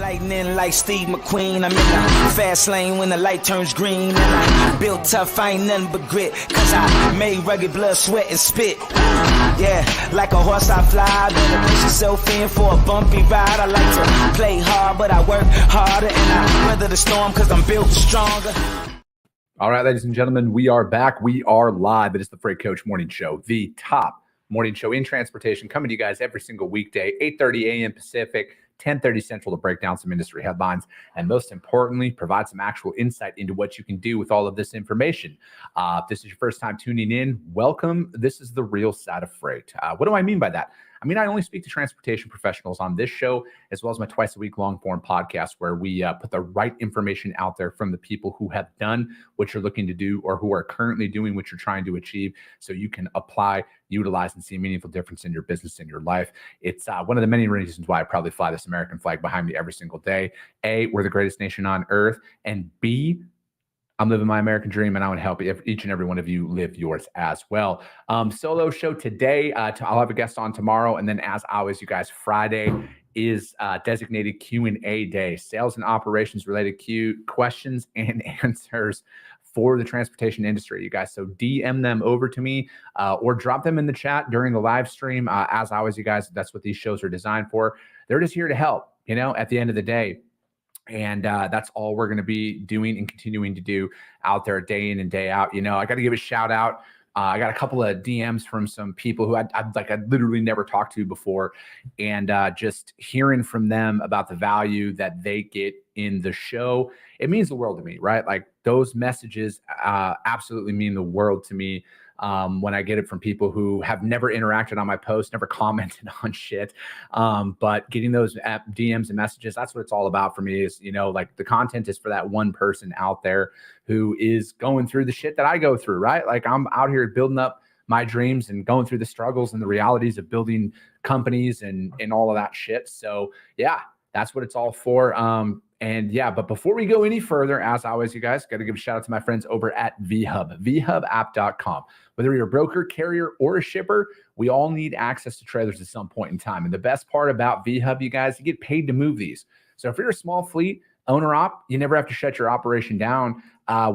Lightning like Steve McQueen. I'm in the fast lane when the light turns green. And I built tough, I ain't nothing but grit. Cause I made rugged blood, sweat, and spit. Yeah, like a horse I fly. Better push yourself in for a bumpy ride. I like to play hard, but I work harder. And I weather the storm cause I'm built stronger. All right, ladies and gentlemen, we are back. We are live. It is the Freight Coach Morning Show, the top morning show in transportation, coming to you guys every single weekday, 8:30 a.m. Pacific, 10:30 Central, to break down some industry headlines and, most importantly, provide some actual insight into what you can do with all of this information. If this is your first time tuning in, welcome. This is the real side of freight. What do I mean by that? I mean, I only speak to transportation professionals on this show, as well as my twice-a-week long-form podcast, where we put the right information out there from the people who have done what you're looking to do or who are currently doing what you're trying to achieve, so you can apply, utilize, and see a meaningful difference in your business and your life. It's one of the many reasons why I probably fly this American flag behind me every single day. A, we're the greatest nation on earth, and B, I'm living my American dream, and I want to help each and every one of you live yours as well. Solo show today. I'll have a guest on tomorrow. And then, as always, you guys, Friday is designated Q&A day. Sales and operations related questions and answers for the transportation industry, you guys. So DM them over to me or drop them in the chat during the live stream. As always, you guys, that's what these shows are designed for. They're just here to help, at the end of the day. And that's all we're going to be doing and continuing to do out there day in and day out. I got to give a shout out. I got a couple of DMs from some people who I'd literally never talked to before. And just hearing from them about the value that they get in the show, it means the world to me, right? Like, those messages absolutely mean the world to me. When I get it from people who have never interacted on my posts, never commented on shit. But getting those DMs and messages, that's what it's all about for me, is, like, the content is for that one person out there who is going through the shit that I go through, right? Like, I'm out here building up my dreams and going through the struggles and the realities of building companies and all of that shit. So yeah, that's what it's all for. But before we go any further, as always, you guys, got to give a shout out to my friends over at VHub, vhubapp.com. Whether you're a broker, carrier, or a shipper, we all need access to trailers at some point in time. And the best part about VHub, you guys, you get paid to move these. So if you're a small fleet owner-op, you never have to shut your operation down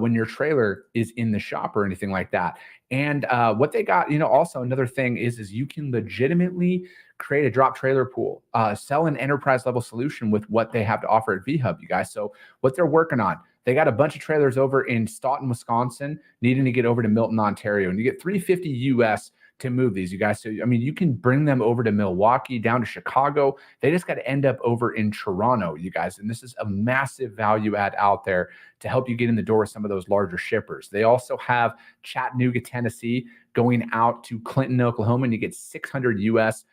when your trailer is in the shop or anything like that. And what they got, also another thing is you can legitimately create a drop trailer pool, sell an enterprise level solution with what they have to offer at VHub, you guys. So what they're working on, they got a bunch of trailers over in Staunton, Wisconsin, needing to get over to Milton, Ontario, and you get $350 US to move these, you guys. So, I mean, you can bring them over to Milwaukee, down to Chicago. They just got to end up over in Toronto, you guys. And this is a massive value add out there to help you get in the door with some of those larger shippers. They also have Chattanooga, Tennessee, going out to Clinton, Oklahoma, and you get $600 US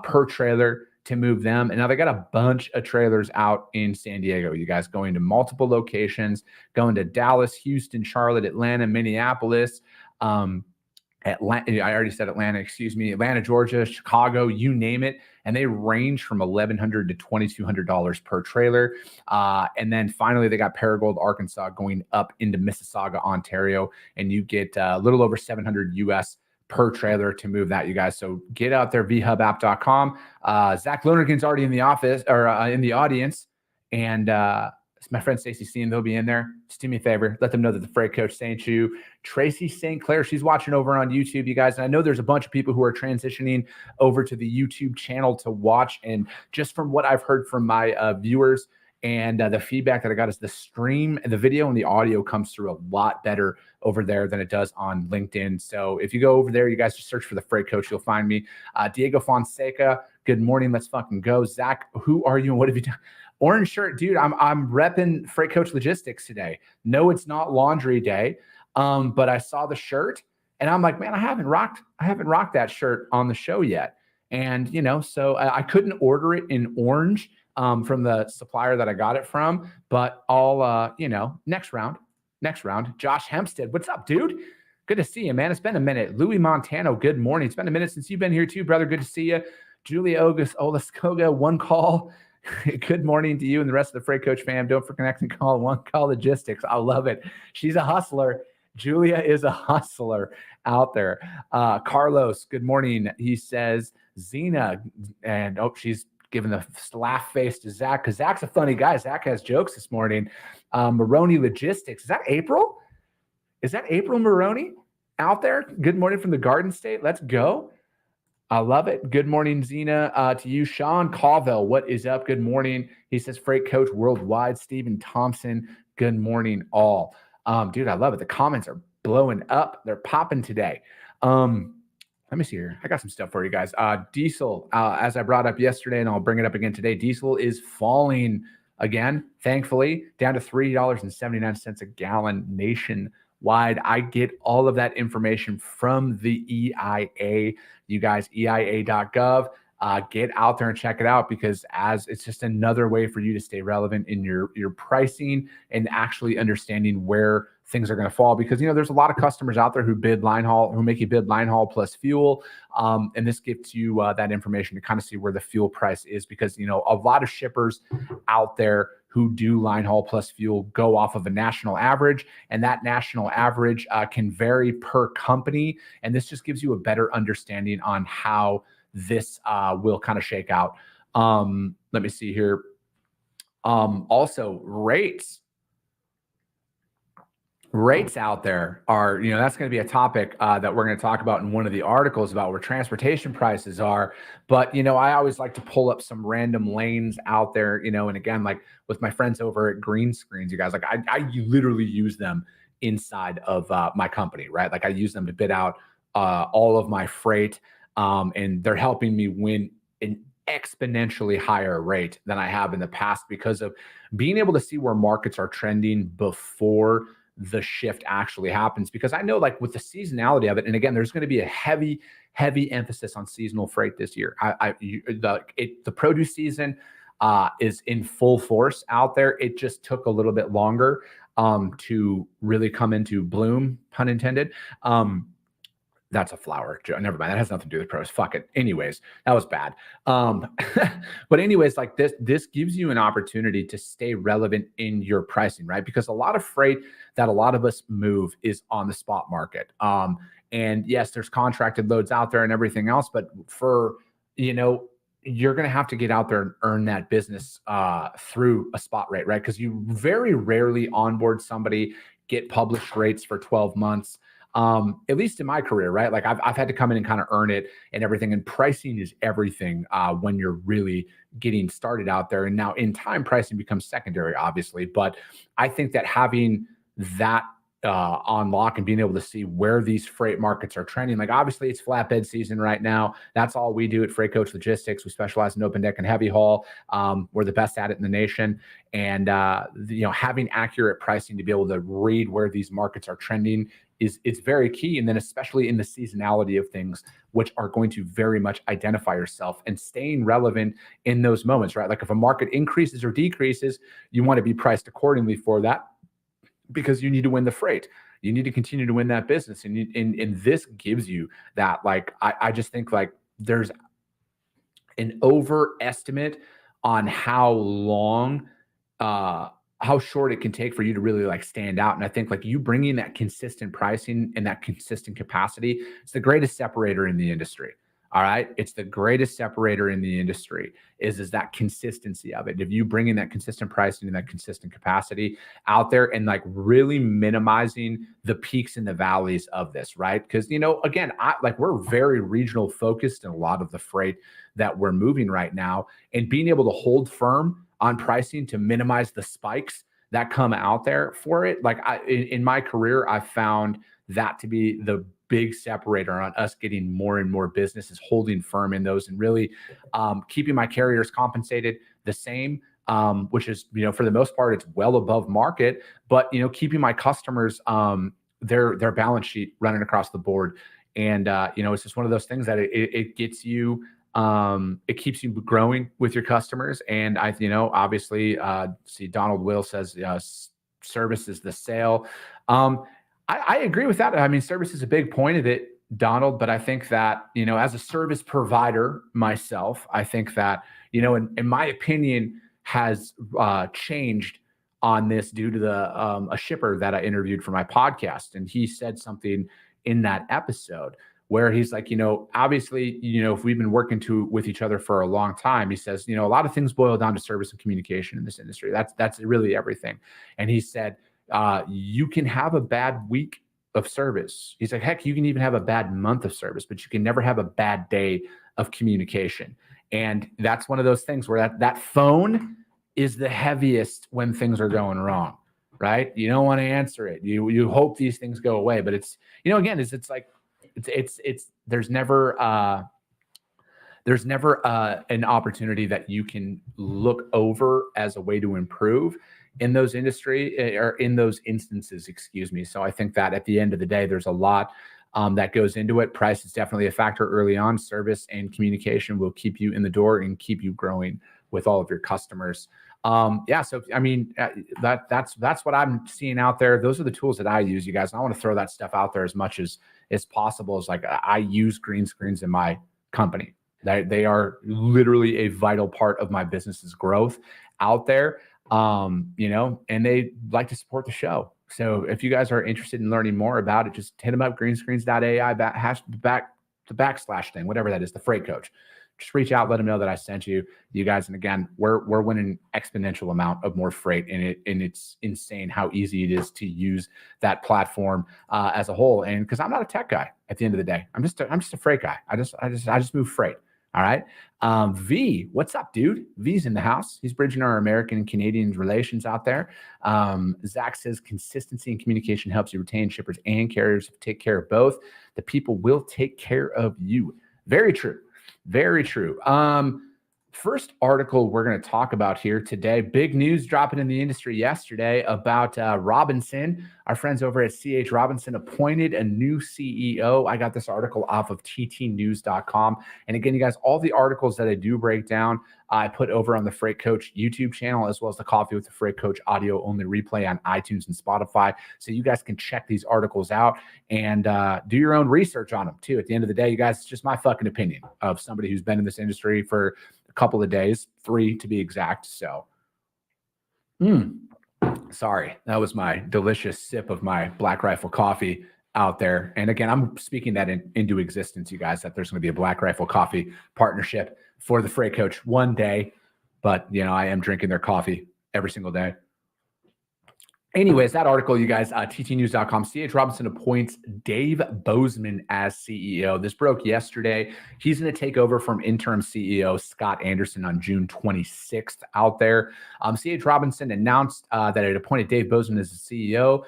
per trailer to move them. And now they got a bunch of trailers out in San Diego, you guys, going to multiple locations, going to Dallas, Houston, Charlotte, Atlanta, Minneapolis, Atlanta, I already said Atlanta, Atlanta, Georgia, Chicago, you name it. And they range from $1,100 to $2,200 per trailer. And then finally, they got Paragould, Arkansas, going up into Mississauga, Ontario, and you get a little over $700 US per trailer to move that, you guys. So get out there, vhubapp.com. Zach Lonergan's already in the office, or in the audience. And my friend Stacey Steen, they'll be in there. Just do me a favor, let them know that the Freight Coach sent you. Tracy St. Clair, she's watching over on YouTube, you guys. And I know there's a bunch of people who are transitioning over to the YouTube channel to watch. And just from what I've heard from my viewers and the feedback that I got, is the stream and the video and the audio comes through a lot better over there than it does on LinkedIn. So if you go over there, you guys just search for the Freight Coach, you'll find me. Diego Fonseca, good morning. Let's fucking go. Zach, who are you and what have you done? Orange shirt, dude. I'm repping Freight Coach Logistics today. No, it's not laundry day, but I saw the shirt and I'm like, man, I haven't rocked that shirt on the show yet. And so I couldn't order it in orange from the supplier that I got it from, but I'll next round. Josh Hempstead, what's up, dude? Good to see you, man. It's been a minute. Louis Montano, good morning. It's been a minute since you've been here too, brother. Good to see you. Julia Olaskoga, one call. Good morning to you and the rest of the Freight Coach fam. Don't forget connect and call One Call Logistics. I love it. She's a hustler. Julia is a hustler out there. Carlos, good morning. He says, Zena, and she's giving the laugh face to Zach because Zach's a funny guy. Zach has jokes this morning. Maroney Logistics. Is that April? Is that April Maroney out there? Good morning from the Garden State. Let's go. I love it. Good morning, Zena. To you, Sean Colville. What is up? Good morning. He says, Freight Coach Worldwide. Stephen Thompson. Good morning, all. Dude, I love it. The comments are blowing up. They're popping today. Let me see here. I got some stuff for you guys. Diesel, as I brought up yesterday, and I'll bring it up again today, diesel is falling again, thankfully, down to $3.79 a gallon nationwide. I get all of that information from the EIA. You guys, EIA.gov. Get out there and check it out because as it's just another way for you to stay relevant in your pricing and actually understanding where things are going to fall because, there's a lot of customers out there who make you bid line haul plus fuel. And this gives you that information to kind of see where the fuel price is because, a lot of shippers out there who do line haul plus fuel go off of a national average, and that national average can vary per company. And this just gives you a better understanding on how this will kind of shake out. Let me see here. Also, rates out there are, that's going to be a topic that we're going to talk about in one of the articles about where transportation prices are. But, I always like to pull up some random lanes out there, and again, like with my friends over at Green Screens, you guys, like I literally use them inside of my company, right? Like I use them to bid out all of my freight. And they're helping me win an exponentially higher rate than I have in the past because of being able to see where markets are trending before the shift actually happens. Because I know like with the seasonality of it, and again, there's going to be a heavy emphasis on seasonal freight this year. The produce season is in full force out there. It just took a little bit longer to really come into bloom, pun intended. That's a flower. Never mind. That has nothing to do with pros. Fuck it. Anyways, that was bad. But anyways, like this gives you an opportunity to stay relevant in your pricing, right? Because a lot of freight that a lot of us move is on the spot market. And yes, there's contracted loads out there and everything else, but for, you're going to have to get out there and earn that business through a spot rate, right? Because you very rarely onboard somebody, get published rates for 12 months. At least in my career, right? Like I've had to come in and kind of earn it and everything. And pricing is everything when you're really getting started out there. And now in time, pricing becomes secondary, obviously. But I think that having that on lock and being able to see where these freight markets are trending, like obviously it's flatbed season right now. That's all we do at Freight Coach Logistics. We specialize in open deck and heavy haul. We're the best at it in the nation. And having accurate pricing to be able to read where these markets are trending is very key. And then especially in the seasonality of things, which are going to very much identify yourself and staying relevant in those moments, right? Like if a market increases or decreases, you want to be priced accordingly for that because you need to win the freight. You need to continue to win that business. And this gives you that. Like, I just think like there's an overestimate on how long, how short it can take for you to really like stand out. And I think like you bringing that consistent pricing and that consistent capacity, it's the greatest separator in the industry. All right. It's the greatest separator in the industry is that consistency of it. If you bring in that consistent pricing and that consistent capacity out there and like really minimizing the peaks and the valleys of this, right? Because, again, we're very regional focused in a lot of the freight that we're moving right now, and being able to hold firm on pricing to minimize the spikes that come out there for it. Like in my career, I found that to be the big separator on us getting more and more business is holding firm in those and really keeping my carriers compensated the same, which is, for the most part, it's well above market, but, keeping my customers, their balance sheet running across the board. And, it's just one of those things that it gets you, it keeps you growing with your customers. And obviously, see Donald Will says, service is the sale. I agree with that. I mean, service is a big point of it, Donald, but I think that, as a service provider myself, I think that, in my opinion, has changed on this due to a shipper that I interviewed for my podcast. And he said something in that episode where he's like, obviously, if we've been working with each other for a long time, he says, a lot of things boil down to service and communication in this industry. That's really everything. And he said, you can have a bad week of service. He's like, heck, you can even have a bad month of service, but you can never have a bad day of communication. And that's one of those things where that phone is the heaviest when things are going wrong, right? You don't want to answer it. You hope these things go away, but it's, again, it's like, there's never an opportunity that you can look over as a way to improve in those industry or in those instances, excuse me. So I think that at the end of the day, there's a lot that goes into it. Price is definitely a factor early on. Service and communication will keep you in the door and keep you growing with all of your customers. So I mean, that's what I'm seeing out there. Those are the tools that I use, you guys. And I want to throw that stuff out there as much as possible. As like, I use green screens in my company. They are literally a vital part of my business's growth out there. And they like to support the show. So if you guys are interested in learning more about it, just hit them up, greenscreens.ai /backslash thing, whatever that is, the Freight Coach. Just reach out, let them know that I sent you guys. And again, we're winning exponential amount of more freight, and it's insane how easy it is to use that platform as a whole. And because I'm not a tech guy at the end of the day, I'm just a freight guy. I just move freight. All right. V, what's up, dude? V's in the house. He's bridging our American and Canadian relations out there. Zach says consistency and communication helps you retain shippers and carriers. Take care of both. The people will take care of you. Very true. Very true. First article we're going to talk about here today. Big news dropping in the industry yesterday about Robinson. Our friends over at CH Robinson appointed a new CEO. I got this article off of ttnews.com. And again, you guys, all the articles that I do break down, I put over on the Freight Coach YouTube channel, as well as the Coffee with the Freight Coach audio only replay on iTunes and Spotify. So you guys can check these articles out and do your own research on them too. At the end of the day, you guys, it's just my fucking opinion of somebody who's been in this industry for a couple of days, 3 to be exact. So, sorry, that was my delicious sip of my Black Rifle coffee out there. And again, I'm speaking that into existence, you guys, that there's going to be a Black Rifle coffee partnership for the Freight Coach one day. But, I am drinking their coffee every single day. Anyways, that article, you guys, ttnews.com, CH Robinson appoints Dave Bozeman as CEO. This broke yesterday. He's going to take over from interim CEO Scott Anderson on June 26th out there. CH Robinson announced that it appointed Dave Bozeman as the CEO.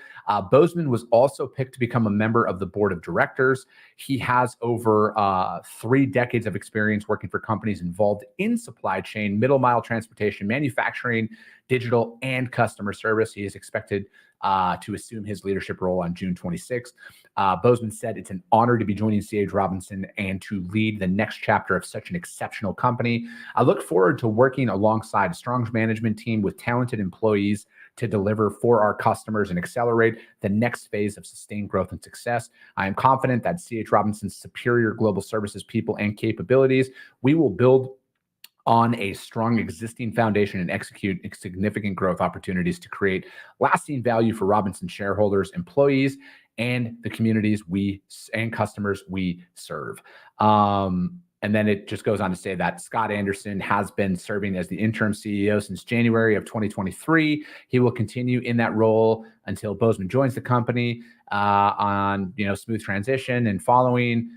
Bozeman was also picked to become a member of the board of directors. He has over 3 decades of experience working for companies involved in supply chain, middle mile transportation, manufacturing, digital, and customer service. He is expected to assume his leadership role on June 26th. Bozeman said, "It's an honor to be joining CH Robinson and to lead the next chapter of such an exceptional company. I look forward to working alongside a strong management team with talented employees to deliver for our customers and accelerate the next phase of sustained growth and success. I am confident that CH Robinson's superior global services, people, and capabilities, we will build on a strong existing foundation and execute significant growth opportunities to create lasting value for Robinson shareholders, employees, and the communities and customers we serve." And then it just goes on to say that Scott Anderson has been serving as the interim CEO since January of 2023. He will continue in that role until Bozeman joins the company on smooth transition. And following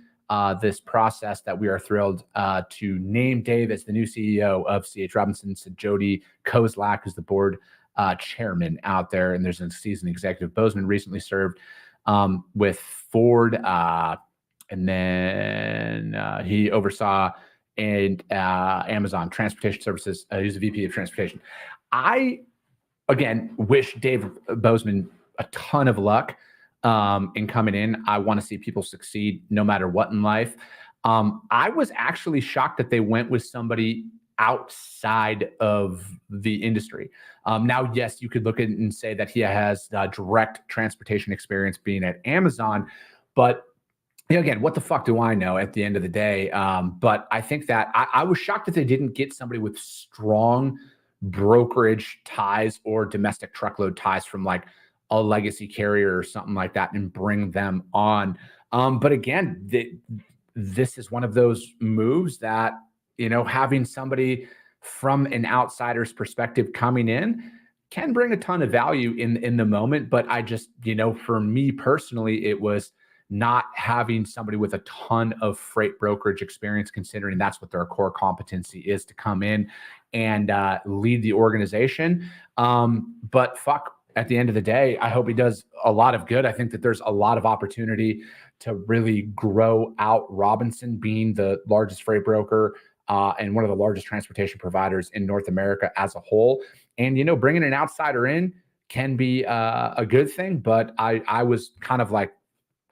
this process, that we are thrilled to name Dave as the new CEO of CH Robinson, said Jody Kozlak, who's the board chairman out there, and there's a seasoned executive. Bozeman recently served with Ford, and then he oversaw Amazon Transportation Services. He's a VP of Transportation. I, again, wish Dave Bozeman a ton of luck in coming in. I want to see people succeed no matter what in life. I was actually shocked that they went with somebody outside of the industry. Now, yes, you could look at it and say that he has direct transportation experience being at Amazon, but again, what the fuck do I know at the end of the day? But I think that I was shocked that they didn't get somebody with strong brokerage ties or domestic truckload ties from like a legacy carrier or something like that and bring them on But again, this is one of those moves that, having somebody from an outsider's perspective coming in can bring a ton of value in the moment. But I just, for me personally, it was not having somebody with a ton of freight brokerage experience, considering that's what their core competency is, to come in and lead the organization. But fuck, at the end of the day, I hope he does a lot of good. I think that there's a lot of opportunity to really grow out Robinson, being the largest freight broker and one of the largest transportation providers in North America as a whole. And, bringing an outsider in can be a good thing. But I was kind of like,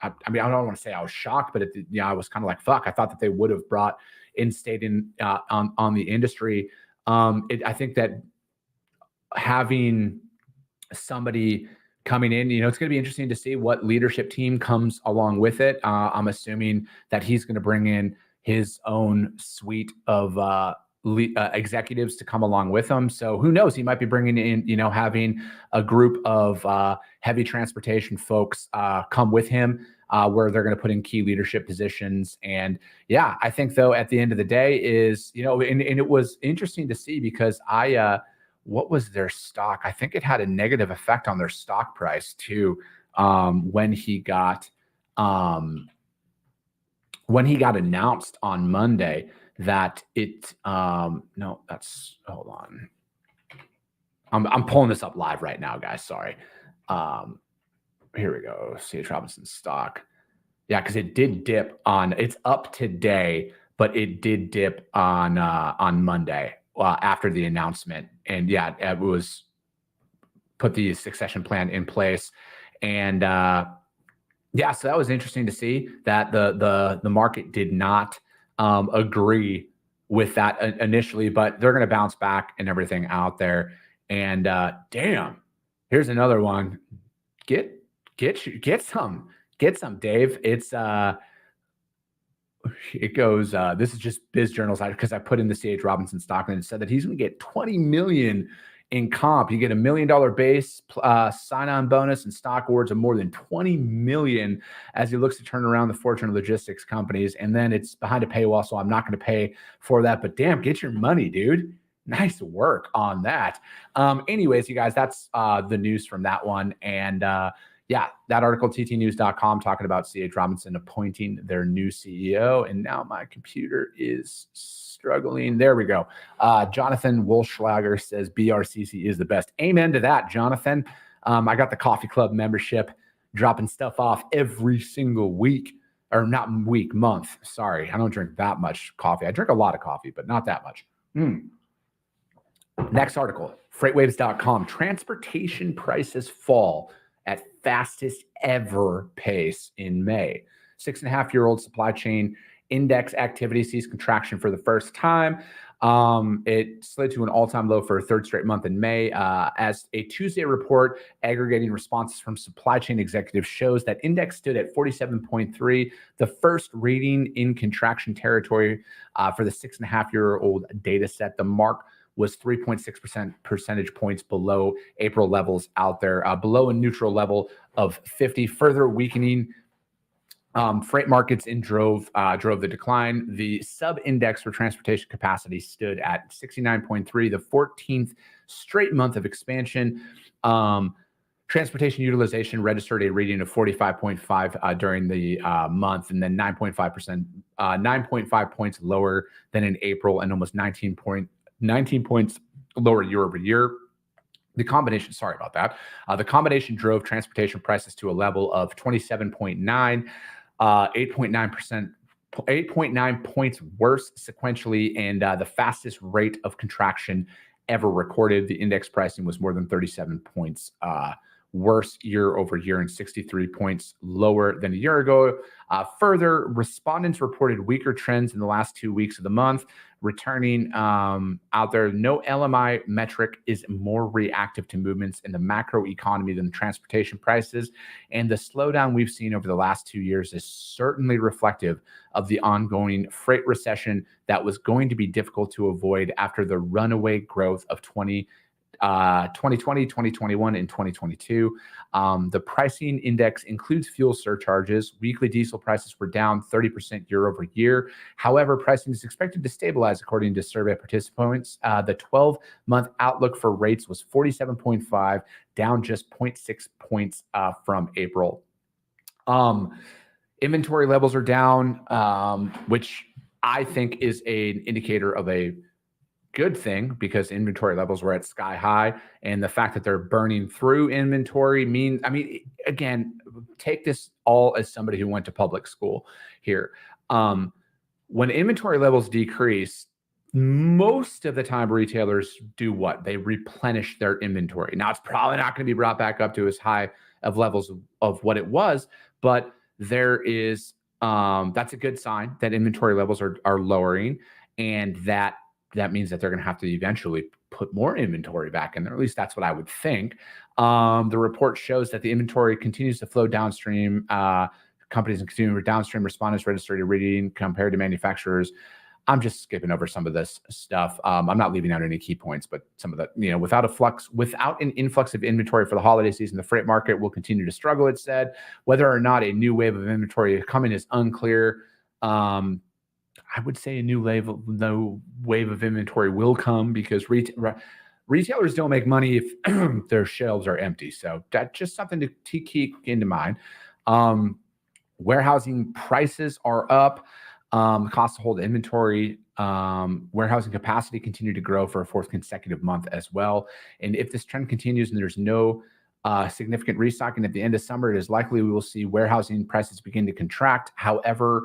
I mean, I don't want to say I was shocked, but I was kind of like, fuck, I thought that they would have brought in-state in on the industry. I think that having somebody coming in, it's going to be interesting to see what leadership team comes along with it. I'm assuming that he's going to bring in his own suite of executives to come along with him. So who knows? He might be bringing in, having a group of heavy transportation folks come with him, where they're going to put in key leadership positions. And yeah, I think though, at the end of the day is, and it was interesting to see, because what was their stock? I think it had a negative effect on their stock price too, when he got announced on Monday that it, no, that's, hold on. I'm pulling this up live right now, guys. Sorry. Here we go. C.H. Robinson stock. Yeah, because it did dip it's up today, but it did dip on Monday after the announcement. And yeah, it was put the succession plan in place. And yeah, so that was interesting to see that the market did not agree with that initially, but they're going to bounce back and everything out there. And damn, here's another one. Get some, Dave. It goes, this is just Biz Journals, because I put in the CH Robinson stock, and it said that he's going to get 20 million in comp. You get $1 million base, sign-on bonus, and stock awards of more than 20 million as he looks to turn around the Fortune Logistics companies. And then it's behind a paywall, so I'm not going to pay for that. But damn, get your money, dude. Nice work on that. Anyways, you guys, that's the news from that one. And yeah, that article, ttnews.com, talking about C.H. Robinson appointing their new CEO. And now my computer is struggling. There we go. Jonathan Wolschlager says BRCC is the best. Amen to that, Jonathan. I got the coffee club membership, dropping stuff off every single week, or not week, month. Sorry, I don't drink that much coffee. I drink a lot of coffee, but not that much. Next article, freightwaves.com. Transportation prices fall at fastest ever pace in May. 6.5-year-old supply chain index activity sees contraction for the first time. It slid to an all-time low for a third straight month in May, as a Tuesday report aggregating responses from supply chain executives shows that index stood at 47.3, the first reading in contraction territory for the 6.5-year-old data set. The mark was 3.6% percentage points below April levels out there, below a neutral level of 50, further weakening freight markets and drove the decline. The sub-index for transportation capacity stood at 69.3, the 14th straight month of expansion. Transportation utilization registered a reading of 45.5 during the month, and then 9.5 points lower than in April, and almost 19 points lower year over year. The combination, sorry about that. The combination drove transportation prices to a level of 27.9, 8.9 points worse sequentially, and the fastest rate of contraction ever recorded. The index pricing was more than 37 points worse year over year and 63 points lower than a year ago. Further, respondents reported weaker trends in the last 2 weeks of the month, returning out there. No LMI metric is more reactive to movements in the macro economy than transportation prices. And the slowdown we've seen over the last 2 years is certainly reflective of the ongoing freight recession that was going to be difficult to avoid after the runaway growth of 2020 2020, 2021, and 2022. The pricing index includes fuel surcharges. Weekly diesel prices were down 30% year over year. However, pricing is expected to stabilize according to survey participants. The 12-month outlook for rates was 47.5, down just 0.6 points from April. Inventory levels are down, which I think is an indicator of a good thing, because inventory levels were at sky high, and the fact that they're burning through inventory means, I mean, again, take this all as somebody who went to public school here. When inventory levels decrease, most of the time retailers do what? They replenish their inventory. Now, it's probably not going to be brought back up to as high of levels of what it was, but there is, that's a good sign that inventory levels are lowering, and that means that they're going to have to eventually put more inventory back in there. At least that's what I would think. The report shows that the inventory continues to flow downstream. Companies and consumer downstream respondents registered a reading compared to manufacturers. I'm just skipping over some of this stuff. I'm not leaving out any key points, but some of the, without an influx of inventory for the holiday season, the freight market will continue to struggle, it said. Whether or not a new wave of inventory is coming is unclear. I would say a new wave of inventory will come, because retailers don't make money if their shelves are empty. So that's just something to keep into mind. Warehousing prices are up. The cost to hold inventory, warehousing capacity continued to grow for a fourth consecutive month as well. And if this trend continues and there's no significant restocking at the end of summer, it is likely we will see warehousing prices begin to contract. However,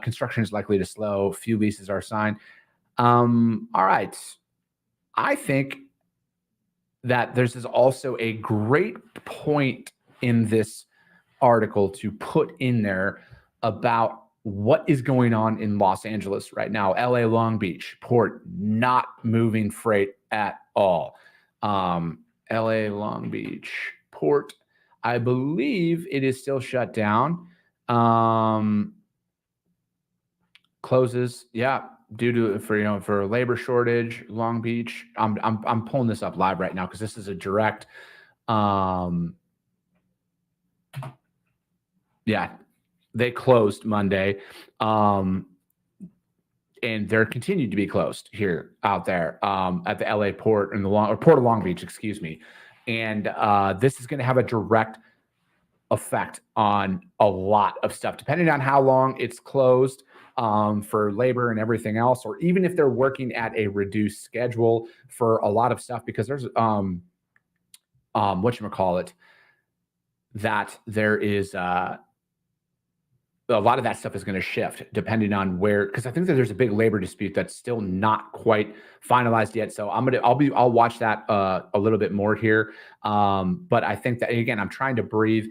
construction is likely to slow. Few leases are signed. All right. I think that there's also a great point in this article to put in there about what is going on in Los Angeles right now. LA Long Beach port not moving freight at all. LA Long Beach port, I believe it is still shut down. Closes, yeah, due to for a labor shortage. Long Beach. I'm pulling this up live right now because this is a direct. Yeah, they closed Monday, and they're continued to be closed here out there at the LA port and Port of Long Beach, excuse me. And this is going to have a direct effect on a lot of stuff, depending on how long it's closed for labor and everything else, or even if they're working at a reduced schedule for a lot of stuff, because there's whatchamacallit, that there is a lot of that stuff is going to shift depending on where, because I think that there's a big labor dispute that's still not quite finalized yet. So I'll watch that a little bit more here. But I think that, again, I'm trying to breathe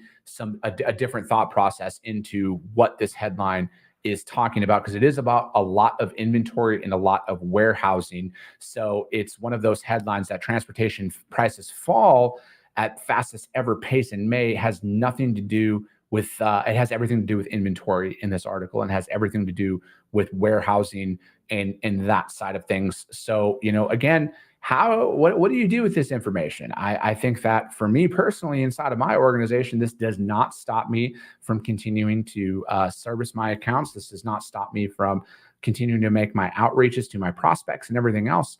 a different thought process into what this headline is talking about, because it is about a lot of inventory and a lot of warehousing. So it's one of those headlines that transportation prices fall at fastest ever pace in May has nothing to do with, it has everything to do with inventory in this article, and has everything to do with warehousing and that side of things. So, again, what do you do with this information? I think that for me personally, inside of my organization, this does not stop me from continuing to service my accounts. This does not stop me from continuing to make my outreaches to my prospects and everything else.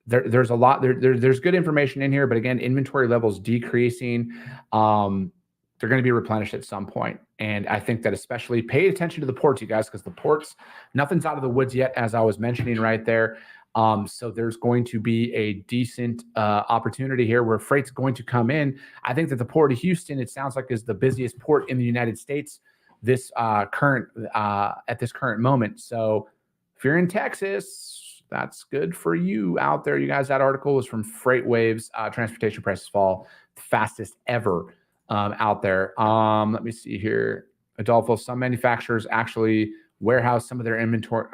There's a lot, there's good information in here, but again, inventory levels decreasing. They're going to be replenished at some point. And I think that especially pay attention to the ports, you guys, because the ports, nothing's out of the woods yet, as I was mentioning right there. So there's going to be a decent opportunity here where freight's going to come in. I think that the Port of Houston, it sounds like, is the busiest port in the United States at this current moment. So if you're in Texas, that's good for you out there. You guys, that article was from FreightWaves. Transportation prices fall the fastest ever out there. Let me see here. Adolfo, some manufacturers actually warehouse some of their inventory.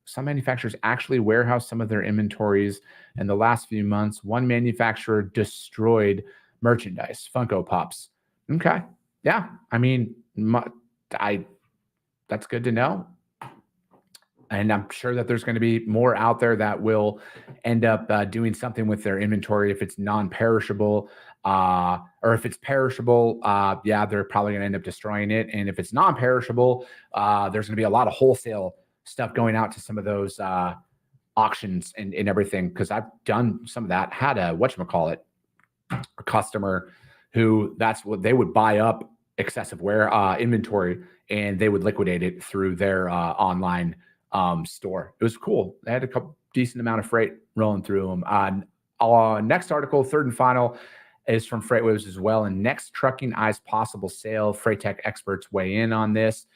Some manufacturers actually warehouse some of their inventories in the last few months. One manufacturer destroyed merchandise, Funko Pops. Okay. Yeah. I mean, that's good to know. And I'm sure that there's going to be more out there that will end up doing something with their inventory if it's non-perishable, or if it's perishable. Yeah, they're probably going to end up destroying it. And if it's non-perishable, there's going to be a lot of wholesale stuff going out to some of those auctions and everything. Because I've done some of that. Had a whatchamacallit, a customer who that's what they would buy up excessive wear inventory, and they would liquidate it through their online store. It was cool. They had a couple decent amount of freight rolling through them. Next article, third and final, is from FreightWaves as well. And Next Trucking eyes possible sale. FreightTech experts weigh in on this.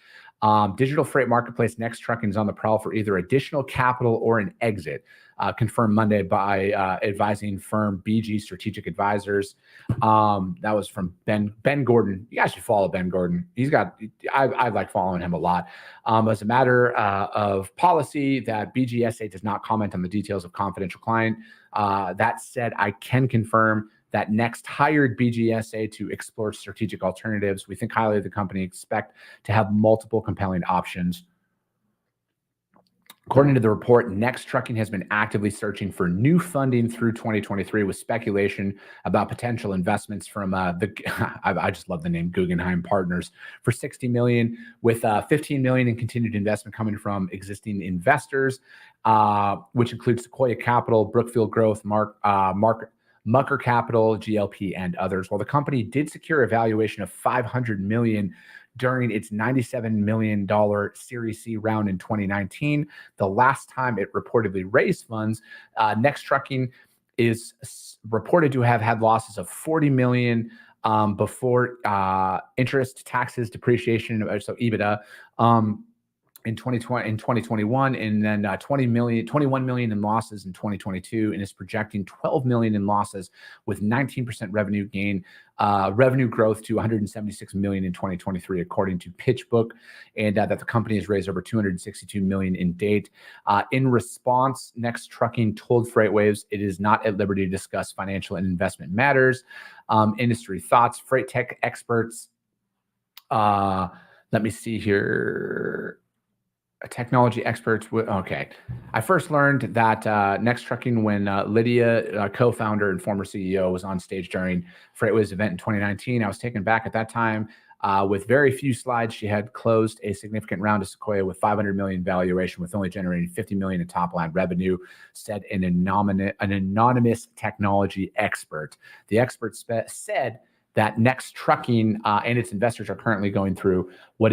Digital freight marketplace Next Trucking is on the prowl for either additional capital or an exit. Confirmed Monday by advising firm BG Strategic Advisors. That was from Ben Gordon. You guys should follow Ben Gordon. I like following him a lot. As a matter of policy, that BGSA does not comment on the details of confidential client. That said, I can confirm that Next hired BGSA to explore strategic alternatives. We think highly of the company, expect to have multiple compelling options. According to the report, Next Trucking has been actively searching for new funding through 2023 with speculation about potential investments from I just love the name Guggenheim Partners for $60 million, with $15 million in continued investment coming from existing investors, which includes Sequoia Capital, Brookfield Growth, Mucker Capital, GLP, and others. While the company did secure a valuation of $500 million during its $97 million Series C round in 2019, the last time it reportedly raised funds, Next Trucking is reported to have had losses of $40 million before interest, taxes, depreciation, so EBITDA, in 2021, and then 21 million in losses in 2022, and is projecting 12 million in losses with 19% revenue gain, revenue growth to 176 million in 2023, according to PitchBook, and that the company has raised over 262 million in date. In response, Next Trucking told FreightWaves it is not at liberty to discuss financial and investment matters. Industry thoughts, FreightTech experts. Let me see here. Technology experts. Okay. I first learned that Next Trucking when Lydia, co-founder and former CEO, was on stage during FreightWaves event in 2019. I was taken back at that time. With very few slides, she had closed a significant round of Sequoia with 500 million valuation, with only generating 50 million in top line revenue, said an anonymous technology expert. The expert said that Next Trucking and its investors are currently going through what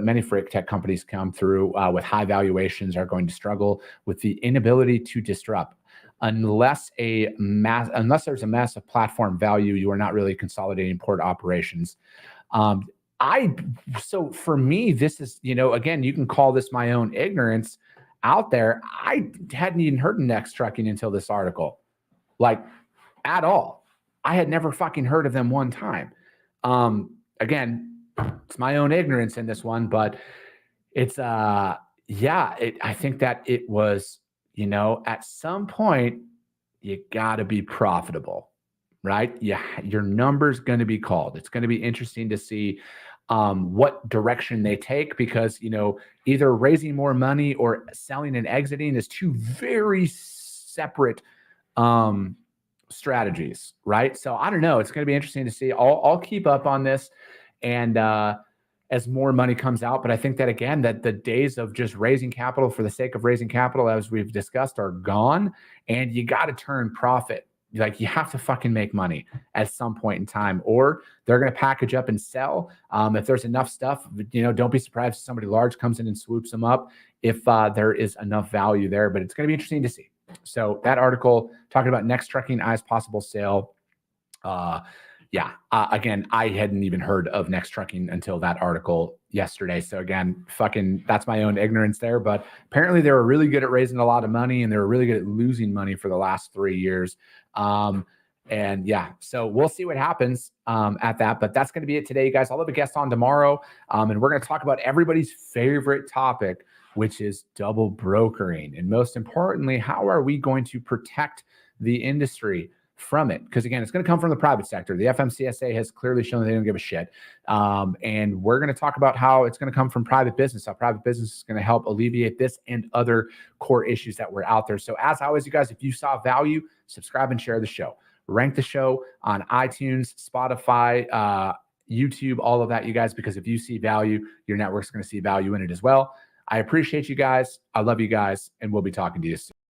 many freight tech companies come through with high valuations, are going to struggle with the inability to disrupt. Unless there's a massive platform value, you are not really consolidating port operations. So for me, this is, again, you can call this my own ignorance out there. I hadn't even heard of Next Trucking until this article, like at all. I had never fucking heard of them one time. Again, it's my own ignorance in this one, but it's, I think that it was, at some point you gotta be profitable, right? Yeah. Your number's going to be called. It's going to be interesting to see what direction they take, because, either raising more money or selling and exiting is two very separate, strategies, right? So I don't know. It's going to be interesting to see. I'll keep up on this, and as more money comes out. But I think that, again, that the days of just raising capital for the sake of raising capital, as we've discussed, are gone, and you got to turn profit. Like, you have to fucking make money at some point in time, or they're going to package up and sell. If there's enough stuff, don't be surprised if somebody large comes in and swoops them up if there is enough value there. But it's going to be interesting to see. So that article talking about Next Trucking eyes possible sale. Again, I hadn't even heard of Next Trucking until that article yesterday. So again, that's my own ignorance there. But apparently they were really good at raising a lot of money, and they were really good at losing money for the last 3 years. So we'll see what happens at that. But that's going to be it today, you guys. I'll have a guest on tomorrow, and we're going to talk about everybody's favorite topic, which is double brokering. And most importantly, how are we going to protect the industry from it. Because again, it's going to come from the private sector. The FMCSA has clearly shown that they don't give a shit. And we're going to talk about how it's going to come from private business, how private business is going to help alleviate this and other core issues that were out there. So as always, you guys, if you saw value, subscribe and share the show. Rank the show on iTunes, Spotify, YouTube, all of that, you guys, because if you see value, your network's going to see value in it as well. I appreciate you guys. I love you guys, and we'll be talking to you soon.